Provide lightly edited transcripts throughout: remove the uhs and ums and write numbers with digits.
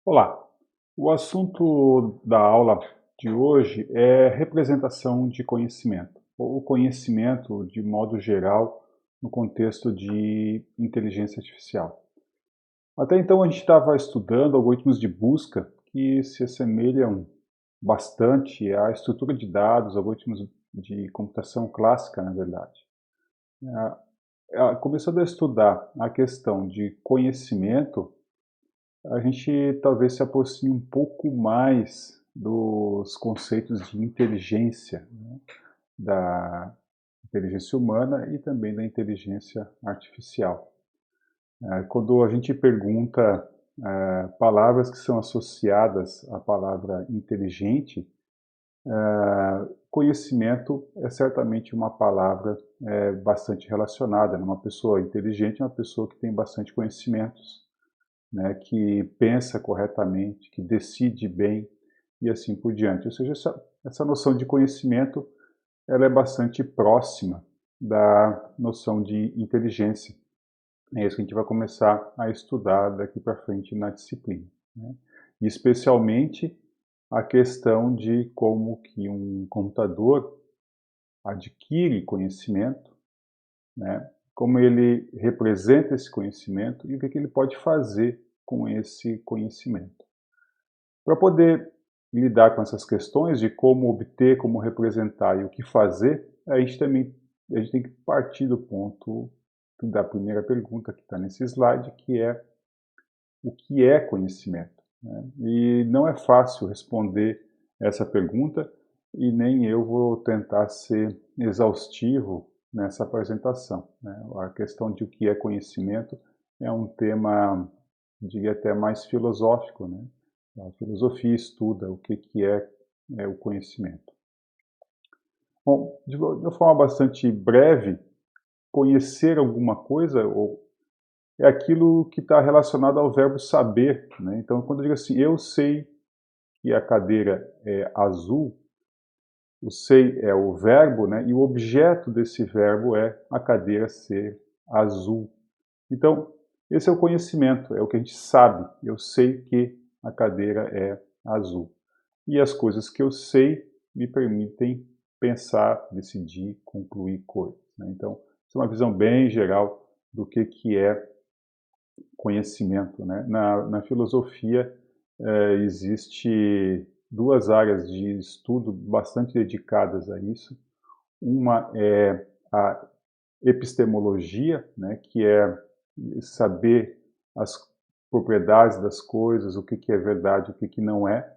Olá, o assunto da aula de hoje é representação de conhecimento, ou conhecimento de modo geral no contexto de inteligência artificial. Até então a gente estava estudando algoritmos de busca que se assemelham bastante à estrutura de dados, algoritmos de computação clássica, na verdade. Começando a estudar a questão de conhecimento, a gente talvez se aproxime um pouco mais dos conceitos de inteligência, né, da inteligência humana e também da inteligência artificial. Quando a gente pergunta palavras que são associadas à palavra inteligente, conhecimento é certamente uma palavra bastante relacionada, né? Uma pessoa inteligente é uma pessoa que tem bastante conhecimentos, né, que pensa corretamente, que decide bem e assim por diante. Ou seja, essa noção de conhecimento ela é bastante próxima da noção de inteligência. É isso que a gente vai começar a estudar daqui para frente na disciplina, né? E especialmente a questão de como que um computador adquire conhecimento, né? Como ele representa esse conhecimento e o que ele pode fazer com esse conhecimento. Para poder lidar com essas questões de como obter, como representar e o que fazer, a gente tem que partir do ponto da primeira pergunta que está nesse slide, que é o que é conhecimento, né? E não é fácil responder essa pergunta e nem eu vou tentar ser exaustivo nessa apresentação, né? A questão de o que é conhecimento é um tema, diria até mais filosófico, né? A filosofia estuda o que é o conhecimento. Bom, de uma forma bastante breve, conhecer alguma coisa é aquilo que está relacionado ao verbo saber, né? Então, quando eu digo assim, eu sei que a cadeira é azul, o sei é o verbo, né? E o objeto desse verbo é a cadeira ser azul. Então, esse é o conhecimento, é o que a gente sabe. Eu sei que a cadeira é azul. E as coisas que eu sei me permitem pensar, decidir, concluir coisas, né? Então, essa é uma visão bem geral do que é conhecimento, né? Na filosofia existe duas áreas de estudo bastante dedicadas a isso. Uma é a epistemologia, né, que é saber as propriedades das coisas, o que é verdade, o que não é,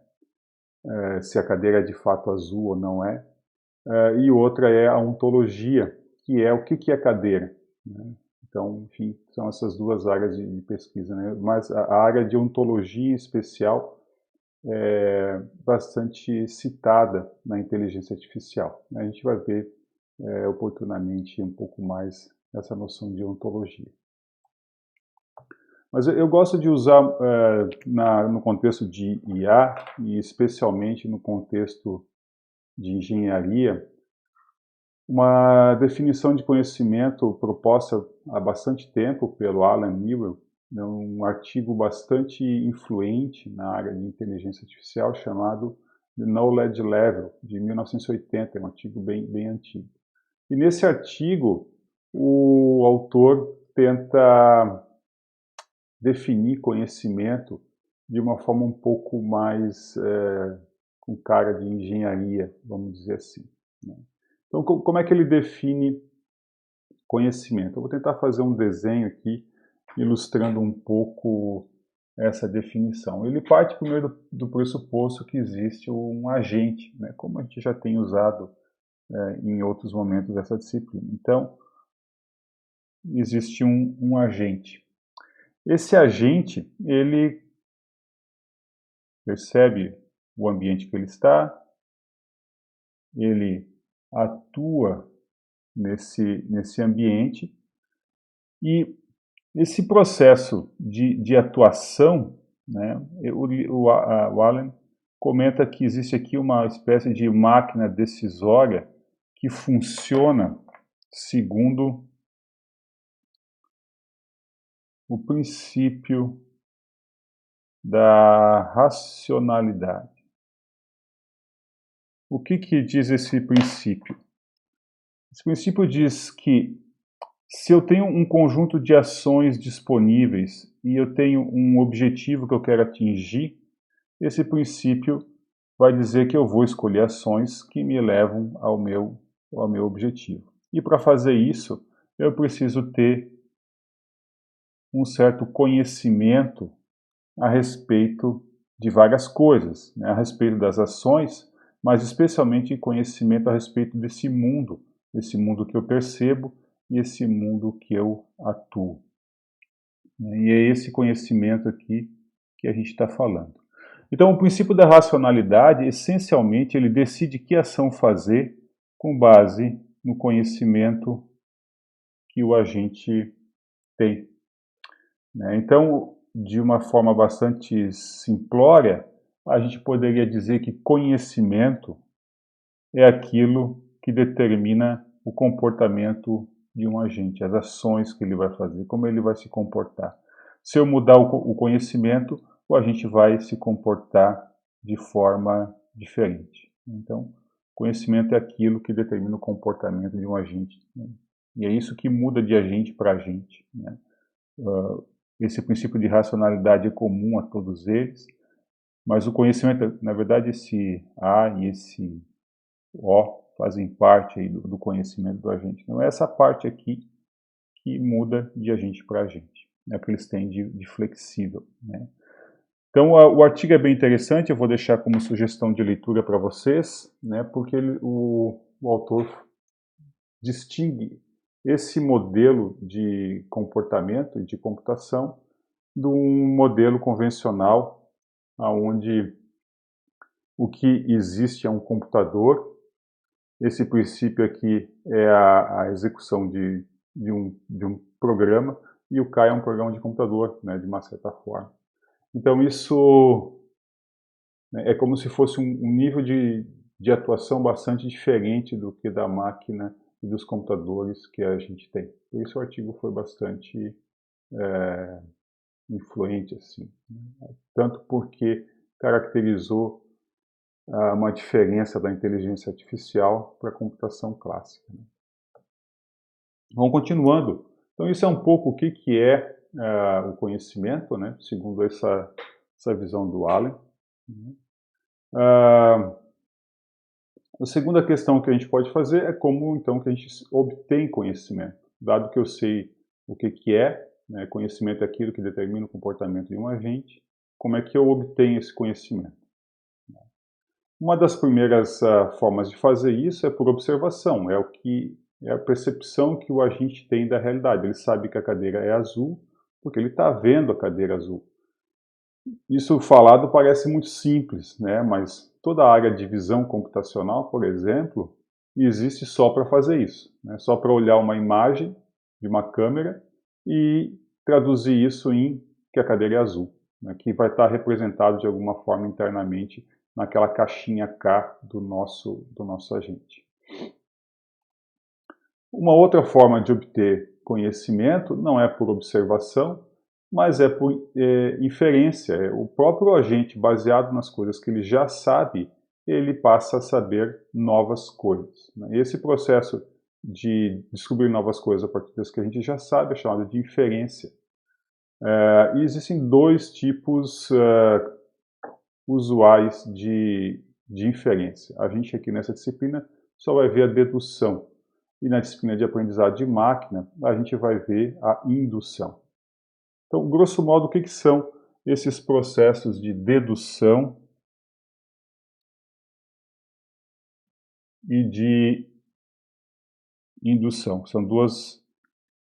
se a cadeira é de fato azul ou não é. E outra é a ontologia, que é o que é cadeira, né? Então, enfim, são essas duas áreas de pesquisa, né? Mas a área de ontologia em especial é bastante citada na inteligência artificial. A gente vai ver oportunamente um pouco mais essa noção de ontologia. Mas eu gosto de usar no contexto de IA e especialmente no contexto de engenharia uma definição de conhecimento proposta há bastante tempo pelo Alan Newell, né, um artigo bastante influente na área de inteligência artificial chamado The Knowledge Level, de 1980, é um artigo bem antigo. E nesse artigo, o autor tenta definir conhecimento de uma forma um pouco mais com cara de engenharia, vamos dizer assim, né? Então, como é que ele define conhecimento? Eu vou tentar fazer um desenho aqui ilustrando um pouco essa definição. Ele parte primeiro do pressuposto que existe um agente, né, como a gente já tem usado em outros momentos dessa disciplina. Então, existe um agente. Esse agente, ele percebe o ambiente que ele está, ele atua nesse ambiente e esse processo de atuação, né, o Allen comenta que existe aqui uma espécie de máquina decisória que funciona segundo o princípio da racionalidade. O que diz esse princípio? Esse princípio diz que se eu tenho um conjunto de ações disponíveis e eu tenho um objetivo que eu quero atingir, esse princípio vai dizer que eu vou escolher ações que me levam ao meu objetivo. E para fazer isso, eu preciso ter um certo conhecimento a respeito de várias coisas, né? A respeito das ações, mas especialmente conhecimento a respeito desse mundo que eu percebo e esse mundo que eu atuo. E é esse conhecimento aqui que a gente está falando. Então, o princípio da racionalidade, essencialmente, ele decide que ação fazer com base no conhecimento que o agente tem. Então, de uma forma bastante simplória, a gente poderia dizer que conhecimento é aquilo que determina o comportamento de um agente, as ações que ele vai fazer, como ele vai se comportar. Se eu mudar o conhecimento, o agente vai se comportar de forma diferente. Então, conhecimento é aquilo que determina o comportamento de um agente. E é isso que muda de agente para agente. Esse princípio de racionalidade é comum a todos eles, mas o conhecimento, na verdade, esse A e esse O fazem parte aí do conhecimento do agente. Não é essa parte aqui que muda de agente para agente, é o que eles têm de flexível. Então, o artigo é bem interessante, eu vou deixar como sugestão de leitura para vocês, porque o autor distingue esse modelo de comportamento e de computação de um modelo convencional, onde o que existe é um computador. Esse princípio aqui é a execução de um programa, e o K é um programa de computador, de uma certa forma. Então isso é como se fosse um nível de atuação bastante diferente do que da máquina e dos computadores que a gente tem. Por isso o artigo foi bastante influente, assim, tanto porque caracterizou uma diferença da inteligência artificial para a computação clássica. Vamos continuando. Então isso é um pouco o que é o conhecimento, segundo essa visão do Allen. A segunda questão que a gente pode fazer é como então que a gente obtém conhecimento. Dado que eu sei o que é, conhecimento é aquilo que determina o comportamento de um agente, como é que eu obtenho esse conhecimento? Uma das primeiras formas de fazer isso é por observação, é a percepção que o agente tem da realidade. Ele sabe que a cadeira é azul porque ele está vendo a cadeira azul. Isso falado parece muito simples, mas toda a área de visão computacional, por exemplo, existe só para fazer isso, só para olhar uma imagem de uma câmera e traduzir isso em que a cadeira é azul, que vai estar representado de alguma forma internamente naquela caixinha K do nosso agente. Uma outra forma de obter conhecimento não é por observação, mas é por inferência. O próprio agente, baseado nas coisas que ele já sabe, ele passa a saber novas coisas. Esse processo de descobrir novas coisas a partir das que a gente já sabe é chamado de inferência. E existem dois tipos usuais de inferência. A gente aqui nessa disciplina só vai ver a dedução. E na disciplina de aprendizado de máquina, a gente vai ver a indução. Então, grosso modo, o que são esses processos de dedução e de indução? São duas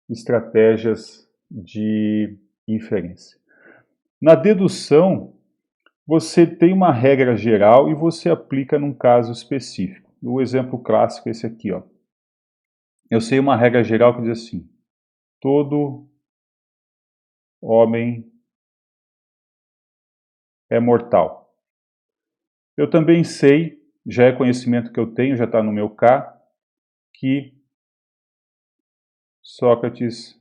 estratégias de inferência. Na dedução, você tem uma regra geral e você aplica num caso específico. O exemplo clássico é esse aqui, ó. Eu sei uma regra geral que diz assim: todo homem é mortal. Eu também sei, já é conhecimento que eu tenho, já está no meu K, que Sócrates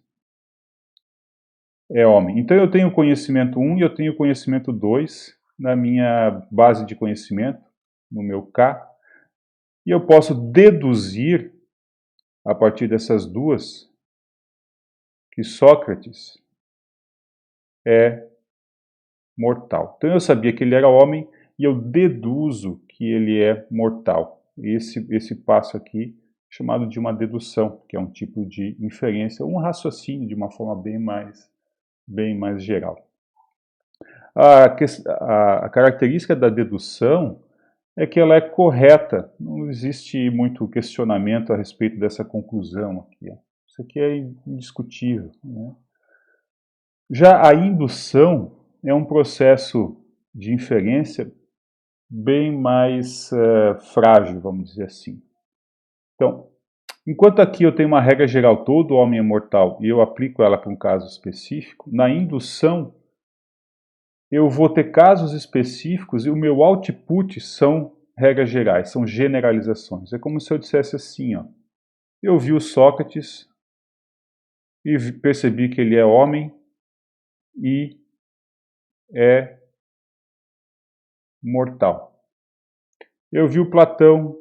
é homem. Então eu tenho conhecimento 1 e eu tenho conhecimento 2 na minha base de conhecimento, no meu K, e eu posso deduzir, a partir dessas duas, que Sócrates é mortal. Então eu sabia que ele era homem e eu deduzo que ele é mortal. Esse passo aqui é chamado de uma dedução, que é um tipo de inferência, um raciocínio de uma forma bem mais geral. A característica da dedução é que ela é correta, não existe muito questionamento a respeito dessa conclusão aqui. Isso aqui é indiscutível, né? Já a indução é um processo de inferência bem mais frágil, vamos dizer assim. Então, enquanto aqui eu tenho uma regra geral, todo homem é mortal, e eu aplico ela para um caso específico, na indução eu vou ter casos específicos e o meu output são regras gerais, são generalizações. É como se eu dissesse assim, ó, eu vi o Sócrates e percebi que ele é homem e é mortal. Eu vi o Platão,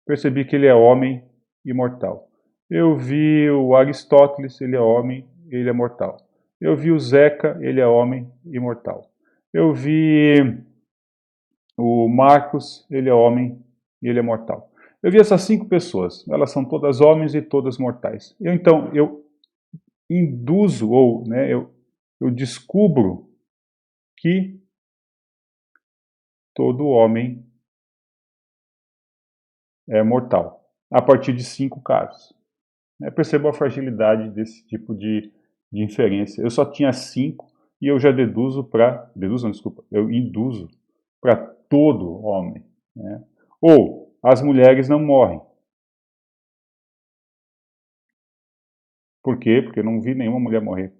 percebi que ele é homem e mortal. Eu vi o Aristóteles, ele é homem e ele é mortal. Eu vi o Zeca, ele é homem e mortal. Eu vi o Marcos, ele é homem e ele é mortal. Eu vi essas 5 pessoas, elas são todas homens e todas mortais. Então, eu induzo, ou eu descubro que todo homem é mortal, a partir de 5 casos. Percebo a fragilidade desse tipo de inferência. Eu só tinha 5 e eu já deduzo para... Deduzo, não, desculpa. Eu induzo para todo homem. Né? Ou, as mulheres não morrem. Por quê? Porque eu não vi nenhuma mulher morrer.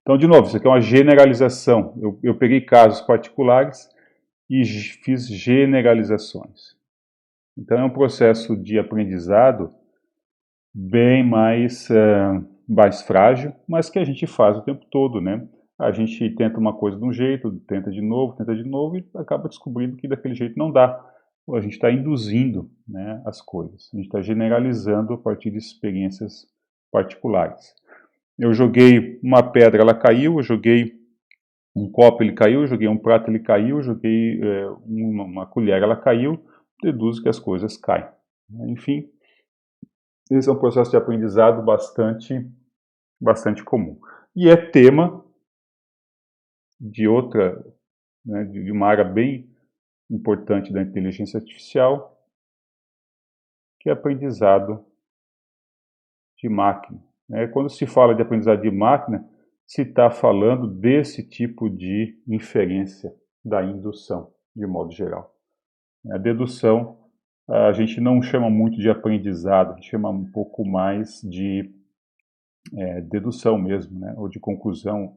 Então, de novo, isso aqui é uma generalização. Eu peguei casos particulares e fiz generalizações. Então, é um processo de aprendizado bem mais frágil, mas que a gente faz o tempo todo, né? A gente tenta uma coisa de um jeito, tenta de novo e acaba descobrindo que daquele jeito não dá. A gente está induzindo, né, as coisas, a gente está generalizando a partir de experiências particulares. Eu joguei uma pedra, ela caiu, eu joguei um copo, ele caiu, eu joguei um prato, ele caiu, eu joguei uma colher, ela caiu, deduzo que as coisas caem. Enfim, esse é um processo de aprendizado bastante comum. E é tema de outra, né, de uma área bem importante da inteligência artificial, que é aprendizado de máquina. Quando se fala de aprendizado de máquina, se está falando desse tipo de inferência da indução, de modo geral. A dedução, a gente não chama muito de aprendizado, a gente chama um pouco mais de dedução mesmo, né? Ou de conclusão,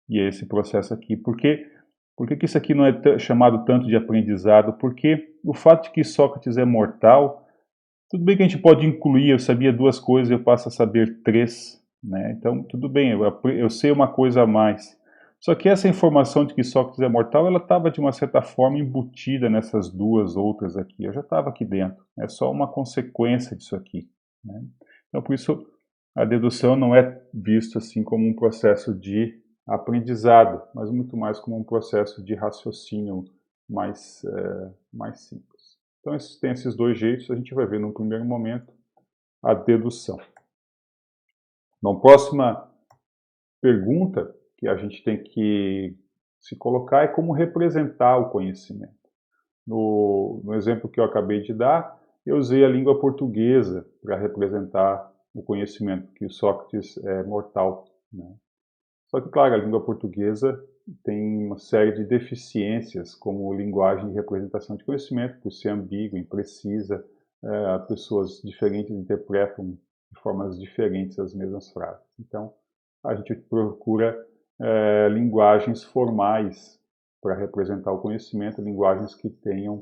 e é esse processo aqui. Por que isso aqui não é chamado tanto de aprendizado? Porque o fato de que Sócrates é mortal, tudo bem que a gente pode incluir, eu sabia 2 coisas, eu passo a saber 3, né? Então, tudo bem, eu sei uma coisa a mais. Só que essa informação de que Sócrates é mortal, ela estava de uma certa forma embutida nessas 2 outras aqui. Eu já estava aqui dentro. É só uma consequência disso aqui, né? Então, por isso, a dedução não é visto assim como um processo de aprendizado, mas muito mais como um processo de raciocínio mais simples. Então, tem esses 2 jeitos, a gente vai ver no primeiro momento a dedução. Bom, próxima pergunta que a gente tem que se colocar é como representar o conhecimento. No exemplo que eu acabei de dar, eu usei a língua portuguesa para representar o conhecimento, que Sócrates é mortal, né? Só que, claro, a língua portuguesa tem uma série de deficiências como linguagem de representação de conhecimento, por ser ambígua, imprecisa, pessoas diferentes interpretam de formas diferentes as mesmas frases. Então, a gente procura linguagens formais para representar o conhecimento, linguagens que tenham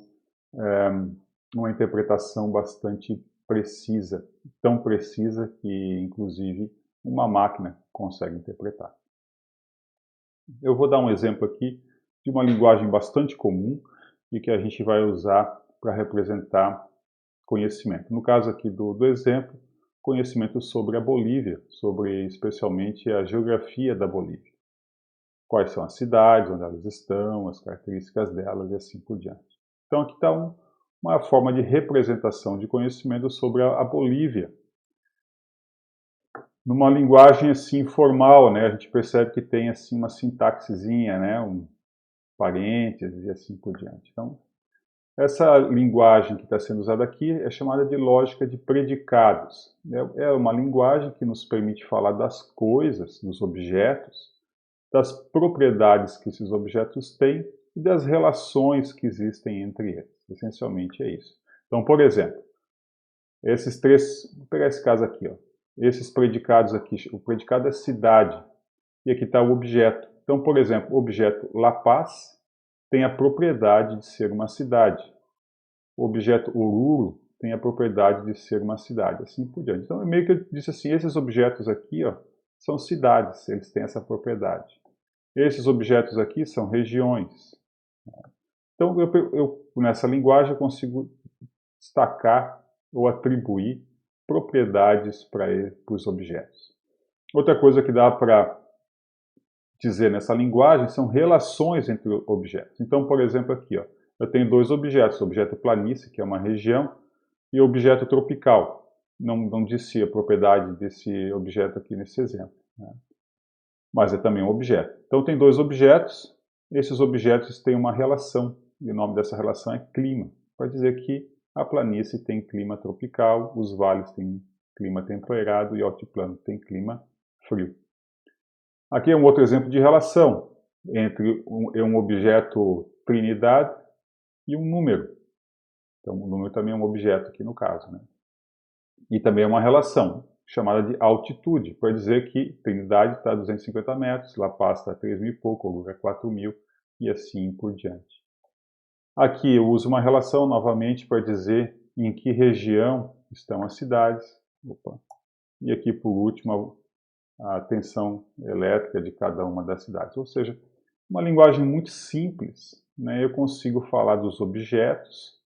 uma interpretação bastante precisa, tão precisa que, inclusive, uma máquina consegue interpretar. Eu vou dar um exemplo aqui de uma linguagem bastante comum e que a gente vai usar para representar conhecimento. No caso aqui do exemplo, conhecimento sobre a Bolívia, sobre especialmente a geografia da Bolívia. Quais são as cidades, onde elas estão, as características delas e assim por diante. Então aqui está uma forma de representação de conhecimento sobre a Bolívia. Numa linguagem assim formal, né, a gente percebe que tem assim uma sintaxezinha, né, um parênteses e assim por diante. Então, essa linguagem que está sendo usada aqui é chamada de lógica de predicados. É uma linguagem que nos permite falar das coisas, dos objetos, das propriedades que esses objetos têm e das relações que existem entre eles. Essencialmente é isso. Então, por exemplo, esses três, vou pegar esse caso aqui, ó. Esses predicados aqui, o predicado é cidade e aqui está o objeto. Então, por exemplo, o objeto La Paz tem a propriedade de ser uma cidade. O objeto Oruro tem a propriedade de ser uma cidade, assim por diante. Então, meio que eu disse assim, esses objetos aqui, ó, são cidades, eles têm essa propriedade. Esses objetos aqui são regiões. Então, nessa linguagem, eu consigo destacar ou atribuir propriedades para os objetos. Outra coisa que dá para dizer nessa linguagem são relações entre objetos. Então, por exemplo, aqui, ó, eu tenho dois objetos, o objeto planície, que é uma região, e o objeto tropical. Não disse a propriedade desse objeto aqui nesse exemplo, né? Mas é também um objeto. Então, tem dois objetos, esses objetos têm uma relação, e o nome dessa relação é clima. Para dizer que a planície tem clima tropical, os vales têm clima temperado e o altiplano tem clima frio. Aqui é um outro exemplo de relação entre um objeto Trinidad e um número. Então, o número também é um objeto aqui no caso, né? E também é uma relação chamada de altitude, para dizer que Trinidad está a 250 metros, La Paz está a 3.000 e pouco, Oruro é 4.000 e assim por diante. Aqui eu uso uma relação novamente para dizer em que região estão as cidades. Opa. E aqui por último a tensão elétrica de cada uma das cidades. Ou seja, uma linguagem muito simples, né? Eu consigo falar dos objetos,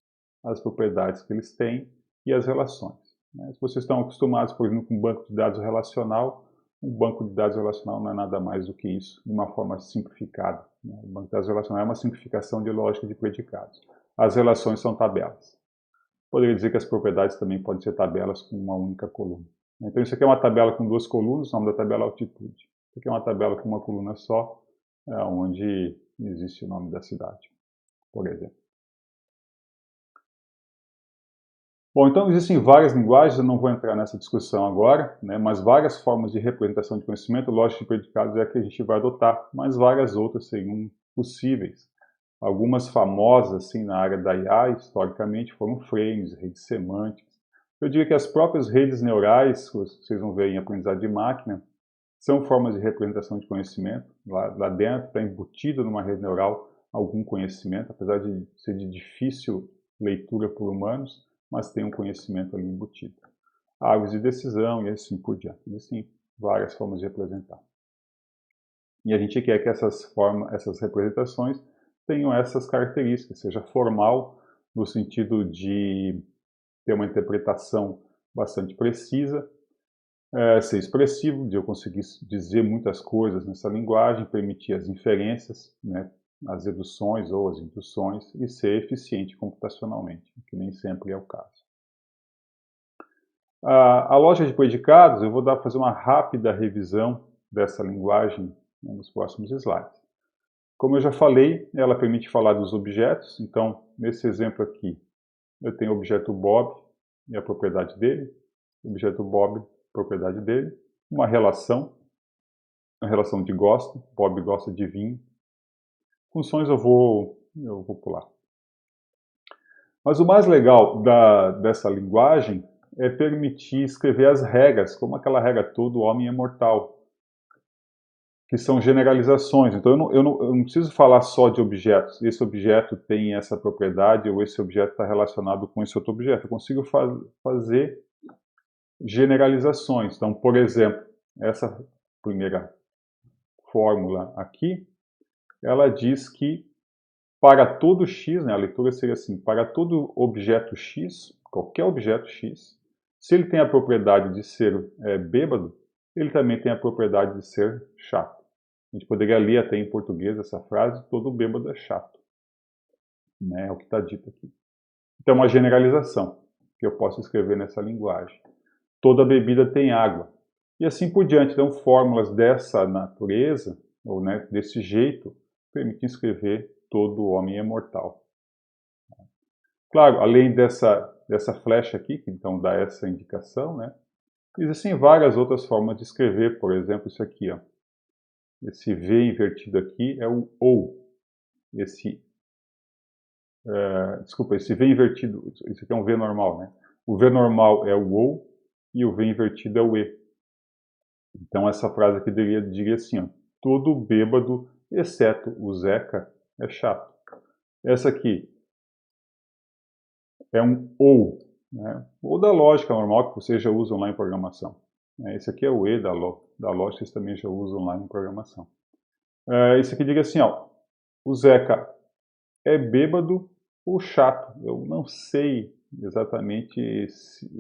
as propriedades que eles têm e as relações. Né? Se vocês estão acostumados, por exemplo, com um banco de dados relacional, um banco de dados relacional não é nada mais do que isso, de uma forma simplificada. Né? O banco de dados relacional é uma simplificação de lógica de predicados. As relações são tabelas. Poderia dizer que as propriedades também podem ser tabelas com uma única coluna. Então isso aqui é uma tabela com duas colunas, o nome da tabela é altitude. Isso aqui é uma tabela com uma coluna só, onde existe o nome da cidade, por exemplo. Bom, então existem várias linguagens, eu não vou entrar nessa discussão agora, né, mas várias formas de representação de conhecimento, lógica de predicados é a que a gente vai adotar, mas várias outras seriam possíveis. Algumas famosas assim, na área da IA, historicamente, foram frames, redes semânticas. Eu diria que as próprias redes neurais, que vocês vão ver em aprendizado de máquina, são formas de representação de conhecimento. Lá dentro está embutido numa rede neural algum conhecimento, apesar de ser de difícil leitura por humanos, mas tem um conhecimento ali embutido. Árvores de decisão e assim por diante. Existem várias formas de representar. E a gente quer que essas representações tenham essas características, seja formal, no sentido de ter uma interpretação bastante precisa, ser expressivo, de eu conseguir dizer muitas coisas nessa linguagem, permitir as inferências, né, as deduções ou as induções, e ser eficiente computacionalmente, que nem sempre é o caso. A lógica de predicados, eu vou fazer uma rápida revisão dessa linguagem, né, nos próximos slides. Como eu já falei, ela permite falar dos objetos, então, nesse exemplo aqui, eu tenho o objeto Bob e a propriedade dele, o objeto Bob, propriedade dele, uma relação de gosto, Bob gosta de vinho. Funções eu vou pular. Mas o mais legal dessa linguagem é permitir escrever as regras, como aquela regra todo homem é mortal, que são generalizações. Então eu não preciso falar só de objetos. Esse objeto tem essa propriedade ou esse objeto está relacionado com esse outro objeto. Eu consigo fazer generalizações. Então, por exemplo, essa primeira fórmula aqui, ela diz que para todo x, né, a leitura seria assim, para todo objeto x, qualquer objeto x, se ele tem a propriedade de ser bêbado, ele também tem a propriedade de ser chato. A gente poderia ler até em português essa frase, todo bêbado é chato. Né, é o que está dito aqui. Então, uma generalização que eu posso escrever nessa linguagem. Toda bebida tem água. E assim por diante. Então, fórmulas dessa natureza, ou né, desse jeito, permitem escrever todo homem é mortal. Claro, além dessa flecha aqui, que então dá essa indicação, né, existem várias outras formas de escrever. Por exemplo, isso aqui, ó. Esse V invertido aqui é o OU. Desculpa, esse V invertido, esse aqui é um V normal, né? O V normal é o OU e o V invertido é o E. Então essa frase aqui diria assim, ó, todo bêbado, exceto o Zeca, é chato. Essa aqui é um OU, né? Ou da lógica normal que vocês já usam lá em programação. Esse aqui é o E da lógica que vocês também já usam lá em programação. Esse aqui diria assim, ó, o Zeca é bêbado ou chato. Eu não sei exatamente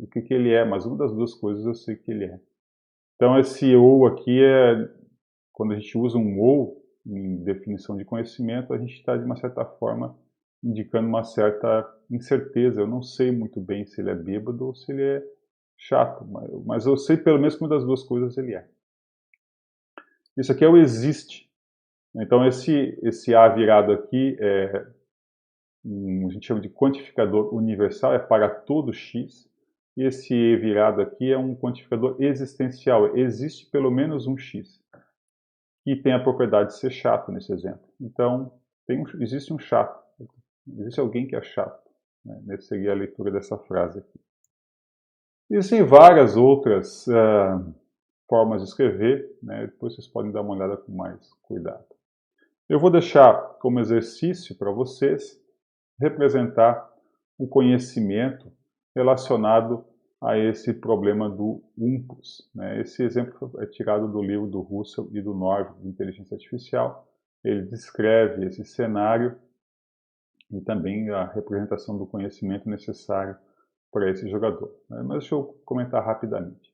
o que ele é, mas uma das duas coisas eu sei que ele é. Então esse ou aqui quando a gente usa um ou em definição de conhecimento, a gente está de uma certa forma indicando uma certa incerteza. Eu não sei muito bem se ele é bêbado ou se ele é chato, mas eu sei pelo menos que uma das duas coisas ele é. Isso aqui é o existe. Então esse A virado aqui a gente chama de quantificador universal, é para todo x. E esse E virado aqui é um quantificador existencial, existe pelo menos um x. E tem a propriedade de ser chato nesse exemplo. Então, existe um chato, existe alguém que é chato. Né? Essa seria a leitura dessa frase aqui. Existem várias outras formas de escrever, né? Depois vocês podem dar uma olhada com mais cuidado. Eu vou deixar como exercício para vocês representar o conhecimento relacionado a esse problema do UMPUS. Né? Esse exemplo é tirado do livro do Russell e do Norvig, de Inteligência Artificial. Ele descreve esse cenário e também a representação do conhecimento necessário para esse jogador. Né? Mas deixa eu comentar rapidamente.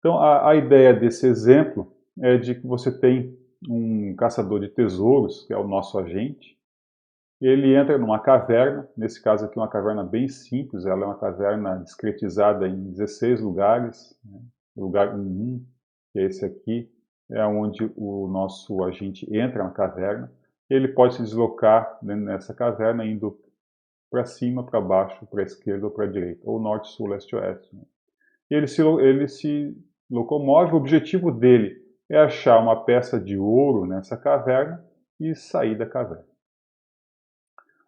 Então, a ideia desse exemplo é de que você tem um caçador de tesouros, que é o nosso agente. Ele entra numa caverna, nesse caso aqui uma caverna bem simples, ela é uma caverna discretizada em 16 lugares. Né? O lugar 1, que é esse aqui, é onde o nosso agente entra na caverna. Ele pode se deslocar nessa caverna indo para cima, para baixo, para a esquerda ou para a direita, ou norte, sul, leste, oeste. Né? Ele se locomove, o objetivo dele é achar uma peça de ouro nessa caverna e sair da caverna.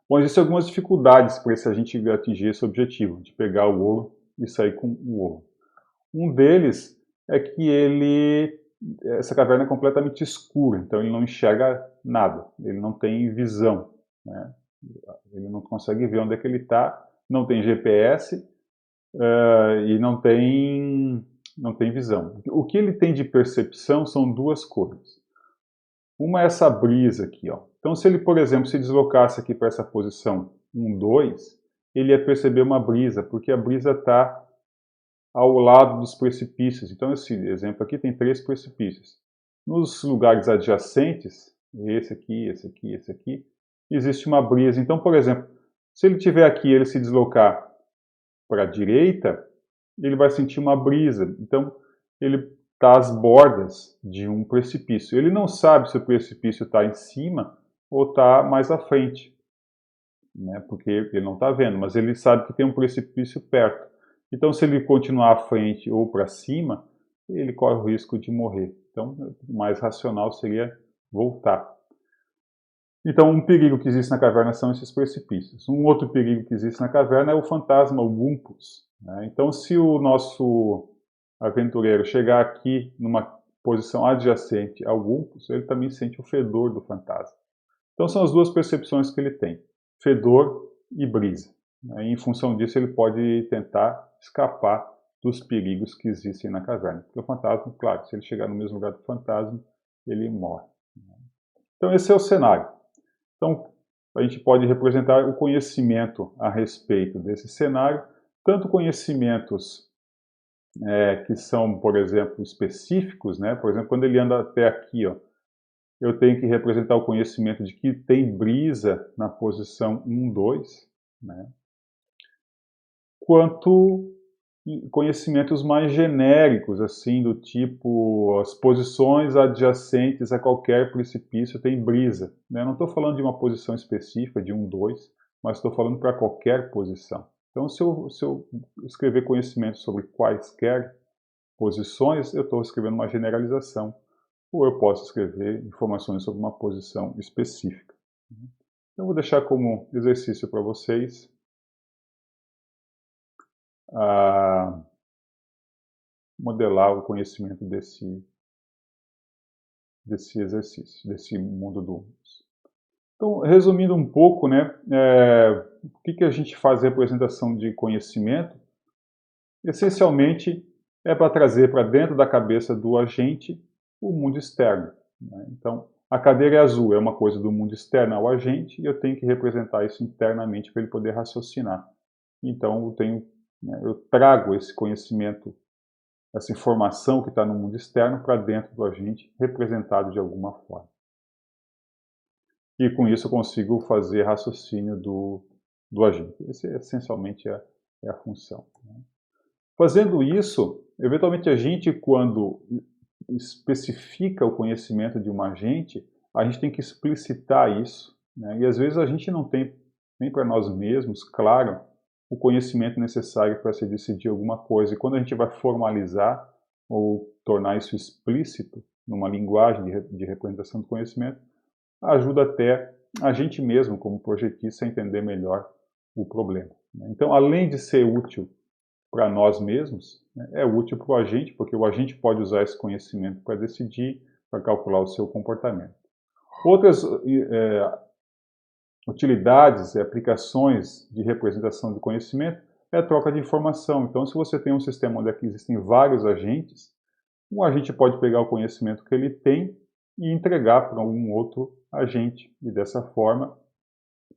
Bom, existem algumas dificuldades para esse agente atingir esse objetivo, de pegar o ouro e sair com o ouro. Um deles é que essa caverna é completamente escura, então ele não enxerga nada, ele não tem visão, né? Ele não consegue ver onde é que ele está, não tem GPS e não tem visão. O que ele tem de percepção são duas coisas. Uma é essa brisa aqui, ó. Então, se ele, por exemplo, se deslocasse aqui para essa posição 1, 2, ele ia perceber uma brisa, porque a brisa está ao lado dos precipícios. Então, esse exemplo aqui tem 3 precipícios. Nos lugares adjacentes, esse aqui, existe uma brisa. Então, por exemplo, se ele estiver aqui e ele se deslocar para a direita, ele vai sentir uma brisa. Então, ele está às bordas de um precipício. Ele não sabe se o precipício está em cima ou está mais à frente, né? Porque ele não está vendo, mas ele sabe que tem um precipício perto. Então, se ele continuar à frente ou para cima, ele corre o risco de morrer. Então, o mais racional seria voltar. Então, um perigo que existe na caverna são esses precipícios. Um outro perigo que existe na caverna é o fantasma, o Wumpus. Né? Então, se o nosso aventureiro chegar aqui numa posição adjacente ao Wumpus, ele também sente o fedor do fantasma. Então, são as duas percepções que ele tem, fedor e brisa. Né? E, em função disso, ele pode tentar escapar dos perigos que existem na caverna. Porque o fantasma, claro, se ele chegar no mesmo lugar do fantasma, ele morre. Então esse é o cenário. Então a gente pode representar o conhecimento a respeito desse cenário, tanto conhecimentos que são, por exemplo, específicos, né? Por exemplo, quando ele anda até aqui, ó, eu tenho que representar o conhecimento de que tem brisa na posição 1, 2, né? Quanto conhecimentos mais genéricos, assim, do tipo as posições adjacentes a qualquer precipício tem brisa, né? Não estou falando de uma posição específica, de 1, 2, mas estou falando para qualquer posição. Então, se eu escrever conhecimentos sobre quaisquer posições, eu estou escrevendo uma generalização, ou eu posso escrever informações sobre uma posição específica. Eu vou deixar como exercício para vocês modelar o conhecimento desse exercício, desse mundo do humus. Então, resumindo um pouco, né, o que a gente faz representação de conhecimento? Essencialmente, é para trazer para dentro da cabeça do agente o mundo externo, né? Então, a cadeira é azul, é uma coisa do mundo externo ao agente, e eu tenho que representar isso internamente para ele poder raciocinar. Então, eu trago esse conhecimento, essa informação que está no mundo externo para dentro do agente, representado de alguma forma. E com isso eu consigo fazer raciocínio do agente. Esse essencialmente é a função, né? Fazendo isso, eventualmente a gente, quando especifica o conhecimento de um agente, a gente tem que explicitar isso, né? E às vezes a gente não tem nem para nós mesmos, claro, o conhecimento necessário para se decidir alguma coisa. E quando a gente vai formalizar ou tornar isso explícito numa linguagem de representação do conhecimento, ajuda até a gente mesmo, como projetista, a entender melhor o problema, né? Então, além de ser útil para nós mesmos, né, é útil para o agente, porque o agente pode usar esse conhecimento para decidir, para calcular o seu comportamento. Outras utilidades e aplicações de representação do conhecimento é a troca de informação. Então, se você tem um sistema onde aqui existem vários agentes, um agente pode pegar o conhecimento que ele tem e entregar para algum outro agente, e dessa forma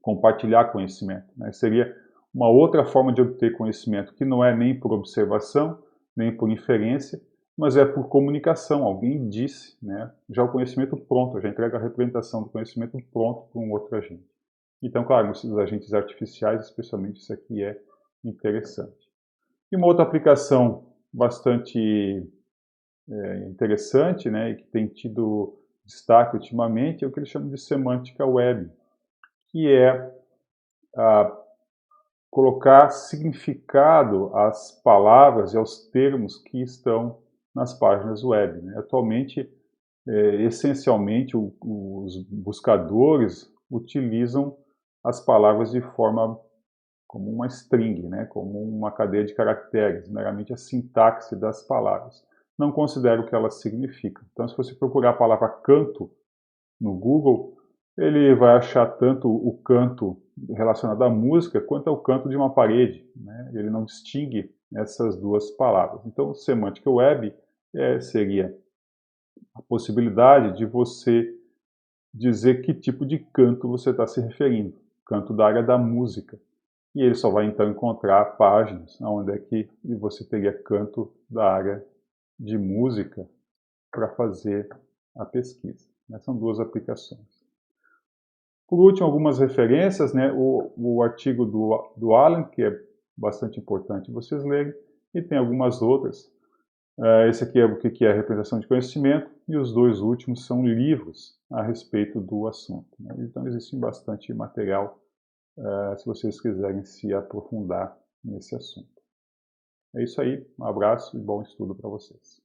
compartilhar conhecimento, né? Seria uma outra forma de obter conhecimento, que não é nem por observação, nem por inferência, mas é por comunicação. Alguém disse, né? Já o conhecimento pronto, já entrega a representação do conhecimento pronto para um outro agente. Então, claro, nos agentes artificiais, especialmente, isso aqui é interessante. E uma outra aplicação bastante interessante, né, e que tem tido destaque ultimamente, é o que eles chamam de semântica web, que é colocar significado às palavras e aos termos que estão nas páginas web, né? Atualmente, essencialmente, os buscadores utilizam as palavras de forma como uma string, né? Como uma cadeia de caracteres, meramente a sintaxe das palavras. Não considera o que elas significam. Então, se você procurar a palavra canto no Google, ele vai achar tanto o canto relacionado à música quanto ao canto de uma parede, né? Ele não distingue essas duas palavras. Então, semântica web seria a possibilidade de você dizer que tipo de canto você está se referindo, canto da área da música. E ele só vai então encontrar páginas onde é que você teria canto da área de música para fazer a pesquisa. São duas aplicações. Por último, algumas referências, né? O artigo do Allen, que é bastante importante vocês lerem, e tem algumas outras. Esse aqui é o que é a representação de conhecimento, e os dois últimos são livros a respeito do assunto, né? Então, existe bastante material se vocês quiserem se aprofundar nesse assunto. É isso aí, um abraço e bom estudo para vocês.